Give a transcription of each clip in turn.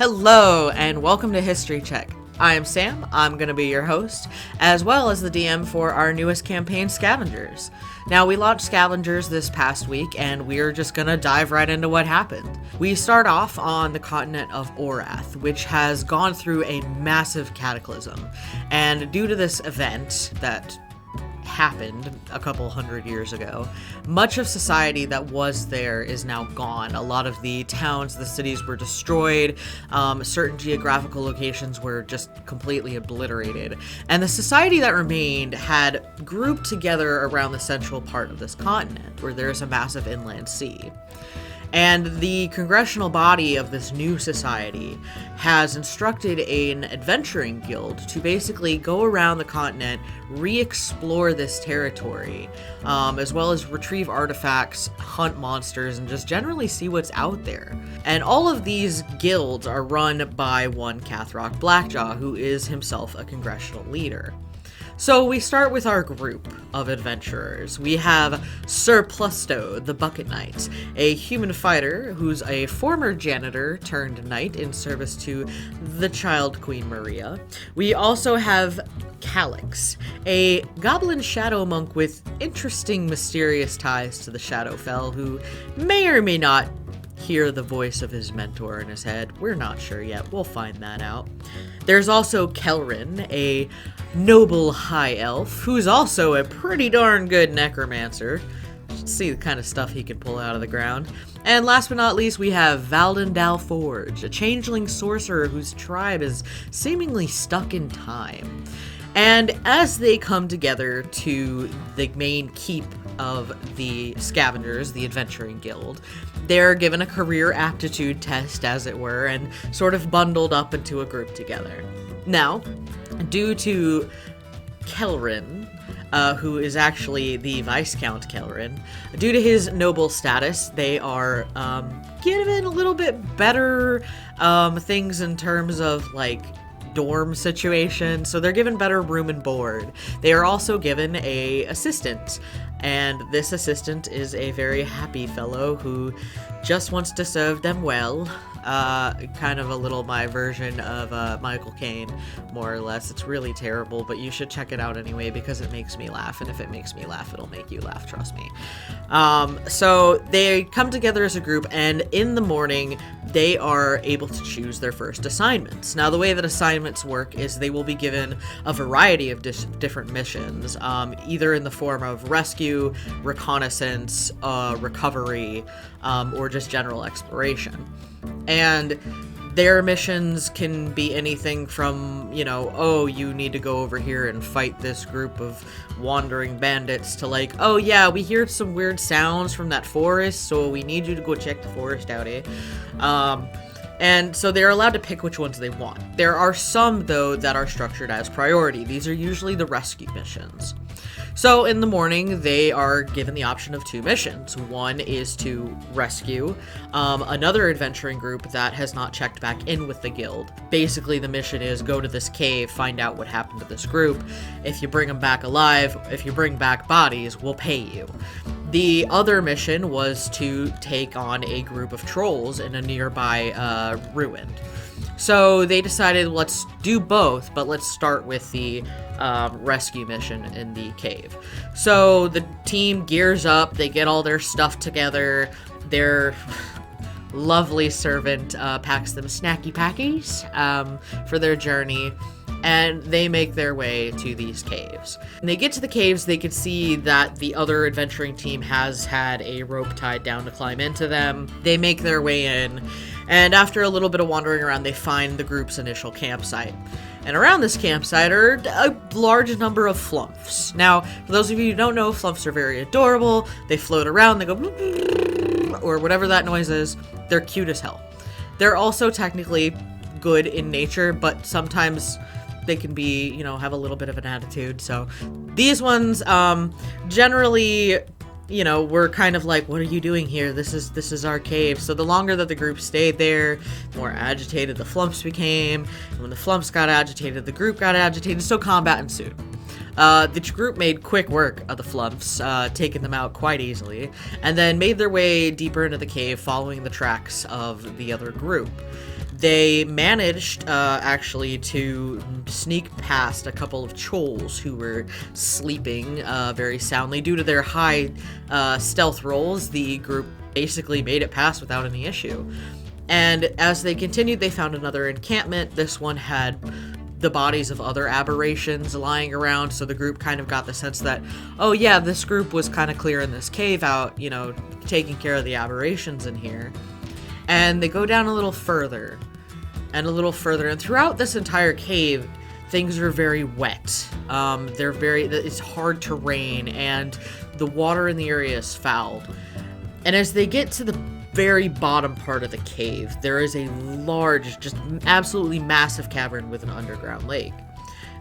Hello, and welcome to History Check. I am Sam, I'm going to be your host, as well as the DM for our newest campaign, Scavengers. Now, we launched Scavengers this past week, and we're just going to dive right into what happened. We start off on the continent of Orath, which has gone through a massive cataclysm, and due to this event that happened a couple hundred years ago, much of society that was there is now gone. A lot of the towns, the cities were destroyed, certain geographical locations were just completely obliterated, and the society that remained had grouped together around the central part of this continent, where there's a massive inland sea. And the congressional body of this new society has instructed an adventuring guild to basically go around the continent, re-explore this territory, as well as retrieve artifacts, hunt monsters, and just generally see what's out there. And all of these guilds are run by one Cathrock Blackjaw, who is himself a congressional leader. So we start with our group of adventurers. We have Sir Plusto, the Bucket Knight, a human fighter who's a former janitor turned knight in service to the child Queen Maria. We also have Calyx, a goblin shadow monk with interesting mysterious ties to the Shadowfell, who may or may not hear the voice of his mentor in his head. We're not sure yet. We'll find that out. There's also Kelrin, a noble high elf, who's also a pretty darn good necromancer. See the kind of stuff he can pull out of the ground. And last but not least, we have Valden Dalforge, a changeling sorcerer whose tribe is seemingly stuck in time. And as they come together to the main keep of the Scavengers, the Adventuring Guild, they're given a career aptitude test, as it were, and sort of bundled up into a group together. Now, due to Kelrin, who is actually the Viscount Kelrin, due to his noble status, they are given a little bit better things in terms of, like, dorm situation, so they're given better room and board. They are also given a assistant, and this assistant is a very happy fellow who just wants to serve them well. Kind of a little my version of Michael Caine, more or less. It's really terrible, but you should check it out anyway because it makes me laugh, and if it makes me laugh, it'll make you laugh, trust me. So they come together as a group, and in the morning, they are able to choose their first assignments. Now, the way that assignments work is they will be given a variety of different missions, either in the form of rescue, reconnaissance, recovery, or just general exploration. And their missions can be anything from, you know, oh, you need to go over here and fight this group of wandering bandits, to like, oh yeah, we hear some weird sounds from that forest, so we need you to go check the forest out, eh? And so they're allowed to pick which ones they want. There are some, though, that are structured as priority. These are usually the rescue missions. So in the morning, they are given the option of two missions. One is to rescue another adventuring group that has not checked back in with the guild. Basically, the mission is go to this cave, find out what happened to this group. If you bring them back alive, if you bring back bodies, we'll pay you. The other mission was to take on a group of trolls in a nearby ruin. So they decided, let's do both, but let's start with the rescue mission in the cave. So the team gears up, they get all their stuff together, their lovely servant packs them snacky packies for their journey, and they make their way to these caves. When they get to the caves, they can see that the other adventuring team has had a rope tied down to climb into them. They make their way in, and after a little bit of wandering around, they find the group's initial campsite. And around this campsite are a large number of flumps. Now, for those of you who don't know, flumps are very adorable. They float around, they go or whatever that noise is. They're cute as hell. They're also technically good in nature, but sometimes they can be, you know, have a little bit of an attitude. So these ones, generally, you know, we're kind of like, what are you doing here? This is our cave. So the longer that the group stayed there, the more agitated the flumps became. And when the flumps got agitated, the group got agitated. So combat ensued. The group made quick work of the flumps, taking them out quite easily, and then made their way deeper into the cave, following the tracks of the other group. they managed actually to sneak past a couple of trolls who were sleeping very soundly. Due to their high stealth rolls, the group basically made it past without any issue. And as they continued, they found another encampment. This one had the bodies of other aberrations lying around, so the group kind of got the sense that, oh yeah, this group was kind of clearing this cave out, you know, taking care of the aberrations in here. And they go down a little further, and a little further, and throughout this entire cave, things are very wet. It's hard terrain, and the water in the area is fouled. And as they get to the very bottom part of the cave, there is a large, just absolutely massive cavern with an underground lake.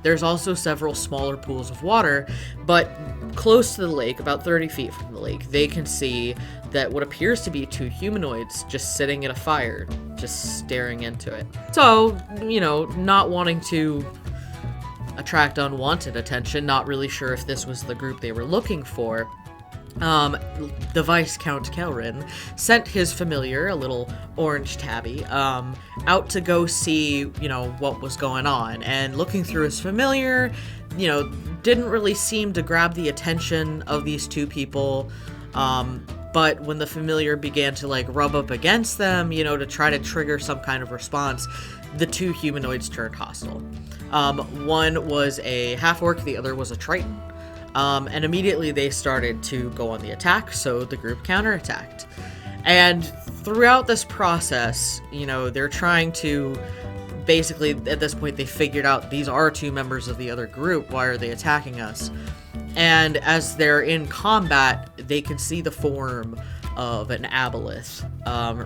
There's also several smaller pools of water, but close to the lake, about 30 feet from the lake, they can see that what appears to be two humanoids just sitting at a fire, just staring into it. So, you know, not wanting to attract unwanted attention, not really sure if this was the group they were looking for, the Viscount Kelrin sent his familiar, a little orange tabby, out to go see, you know, what was going on. And looking through his familiar, you know, didn't really seem to grab the attention of these two people. But when the familiar began to, like, rub up against them, you know, to try to trigger some kind of response, the two humanoids turned hostile. One was a half-orc, the other was a triton. And immediately they started to go on the attack, so the group counterattacked. And throughout this process, you know, they're trying to basically, at this point, they figured out these are two members of the other group. Why are they attacking us? And as they're in combat, they can see the form of an aboleth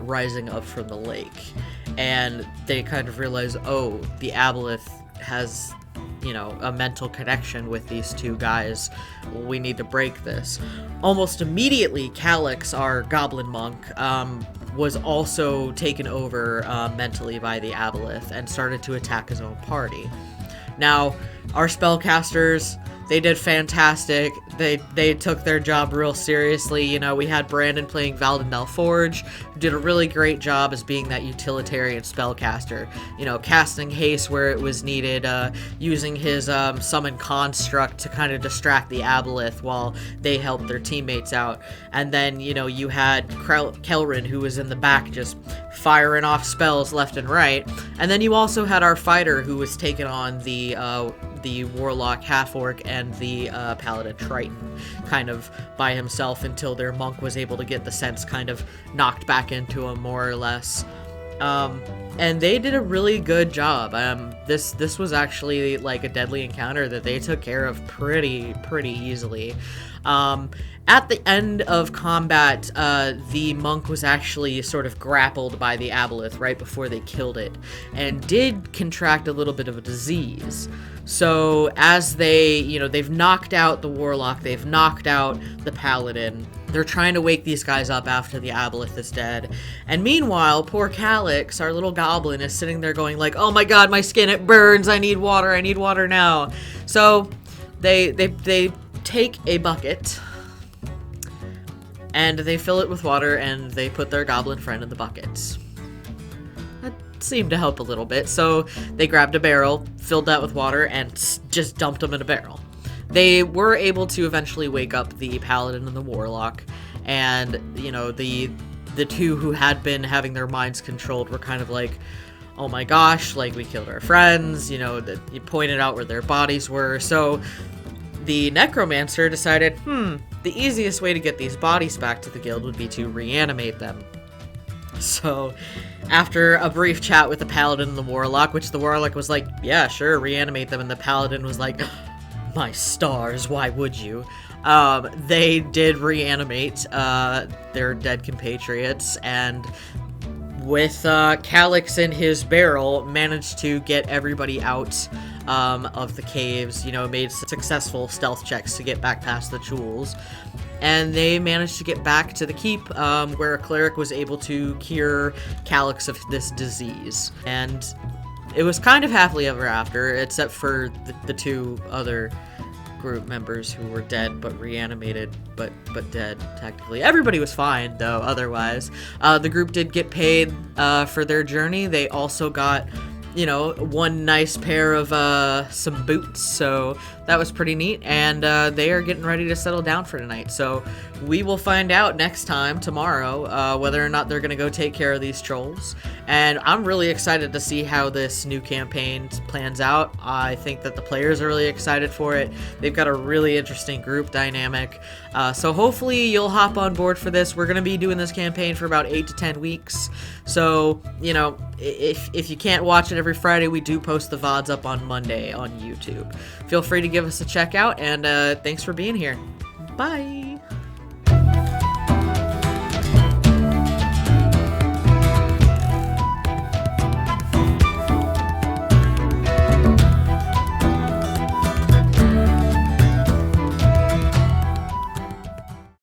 rising up from the lake. And they kind of realize, oh, the aboleth has, you know, a mental connection with these two guys. We need to break this. Almost immediately, Calix, our goblin monk, was also taken over mentally by the aboleth and started to attack his own party. Now, our spellcasters, they did fantastic. They took their job real seriously. You know, we had Brandon playing Valdendal Forge, who did a really great job as being that utilitarian spellcaster. You know, casting haste where it was needed, using his summon construct to kind of distract the aboleth while they helped their teammates out. And then, you know, you had Kelrin, who was in the back just firing off spells left and right. And then you also had our fighter, who was taking on the warlock half-orc and the paladin triton kind of by himself until their monk was able to get the sense kind of knocked back into him more or less. And they did a really good job. This was actually like a deadly encounter that they took care of pretty easily. At the end of combat, the monk was actually sort of grappled by the aboleth right before they killed it, and did contract a little bit of a disease. So as they, you know, they've knocked out the warlock, they've knocked out the paladin, they're trying to wake these guys up after the aboleth is dead. And meanwhile, poor Calix, our little goblin, is sitting there going like, oh my god, my skin, it burns, I need water now. So they take a bucket and they fill it with water and they put their goblin friend in the bucket. That seemed to help a little bit, so they grabbed a barrel, filled that with water, and just dumped them in a barrel. They were able to eventually wake up the paladin and the warlock, and, you know, the two who had been having their minds controlled were kind of like, oh my gosh, like, we killed our friends, you know, that you pointed out where their bodies were. So the necromancer decided, the easiest way to get these bodies back to the guild would be to reanimate them. So after a brief chat with the paladin and the warlock, which the warlock was like, yeah, sure, reanimate them, and the paladin was like, my stars, why would you? They did reanimate their dead compatriots, and with Calix in his barrel, managed to get everybody out of the caves, you know, made successful stealth checks to get back past the jewels. And they managed to get back to the keep, where a cleric was able to cure Calix of this disease. And it was kind of happily ever after, except for the two other group members who were dead but reanimated, but dead technically. Everybody was fine though otherwise. The group did get paid for their journey. They also got, you know, one nice pair of some boots, so that was pretty neat, and they are getting ready to settle down for tonight. So we will find out next time tomorrow whether or not they're gonna go take care of these trolls, and I'm really excited to see how this new campaign plans out. I think that the players are really excited for it. They've got a really interesting group dynamic, so hopefully you'll hop on board for this. We're gonna be doing this campaign for about 8 to 10 weeks, so you know, if you can't watch it every Friday, we do post the VODs up on Monday on YouTube. Feel free to give us a check out, and thanks for being here. Bye!